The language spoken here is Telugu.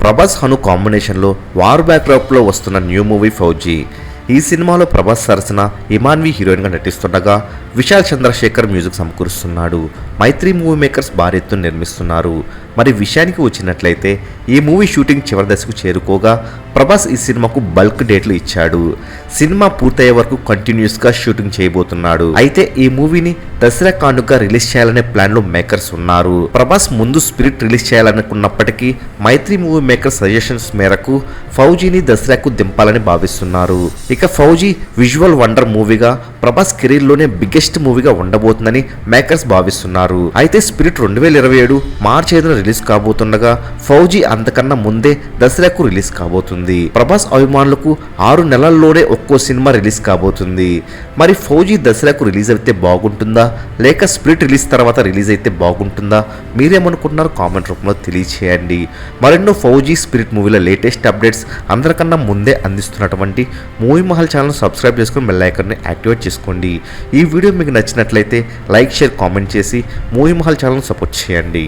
ప్రభాస్ హను కాంబినేషన్లో వార్ బ్యాక్డ్రాప్లో వస్తున్న న్యూ మూవీ ఫౌజీ. ఈ సినిమాలో ప్రభాస్ సరసన ఇమాన్వి హీరోయిన్గా నటిస్తుండగా విశాల్ చంద్రశేఖర్ మ్యూజిక్ సమకూరుస్తున్నాడు. మైత్రి మూవీ మేకర్స్ భారీ ఎత్తున నిర్మిస్తున్నారు. మరి విషయానికి వచ్చినట్లయితే ఈ మూవీ షూటింగ్ చివరి దశకు చేరుకోగా ప్రభాస్ ఈ సినిమాకు బల్క్ డేట్లు ఇచ్చాడు. సినిమా పూర్తయ్యే వరకు కంటిన్యూస్గా షూటింగ్ చేయబోతున్నాడు. అయితే ఈ మూవీని దసరా కానుక రిలీజ్ చేయాలనే ప్లాన్లో మేకర్స్ ఉన్నారు. ప్రభాస్ ముందు స్పిరిట్ రిలీజ్ చేయాలనుకున్నప్పటికీ మైత్రి మూవీ మేకర్ సజెషన్స్ మేరకు ఫౌజీని దసరాకు దింపాలని భావిస్తున్నారు. ఇక ఫౌజీ విజువల్ వండర్ మూవీగా ప్రభాస్ కెరీర్లోనే బిగ్గెస్ట్ మూవీగా ఉండబోతుందని మేకర్స్ భావిస్తున్నారు. అయితే స్పిరిట్ 2027 మార్చి 5న రిలీజ్ కాబోతుండగా ఫౌజీ అంతకన్నా ముందే దసరాకు రిలీజ్ కాబోతుంది. ప్రభాస్ అభిమానులకు 6 నెలల్లోనే ఒక్కో సినిమా రిలీజ్ కాబోతుంది. మరి ఫౌజీ దసరాకు రిలీజ్ అయితే బాగుంటుందా లేక స్పిరిట్ రిలీజ్ తర్వాత రిలీజ్ అయితే బాగుంటుందా? మీరేమనుకుంటున్నారు కామెంట్ రూపంలో తెలియచేయండి. మరెన్నో ఫౌజీ స్పిరిట్ మూవీల లేటెస్ట్ అప్డేట్స్ అందరికన్నా ముందే అందిస్తున్నటువంటి మూవీ మహల్ ఛానల్ సబ్స్క్రైబ్ చేసుకుని బెల్ ఐకాన్ని యాక్టివేట్ చేసుకోండి. ఈ వీడియో మీకు నచ్చినట్లయితే లైక్, షేర్, కామెంట్ చేసి మూవీ మహల్ ఛానల్ సపోర్ట్ చేయండి.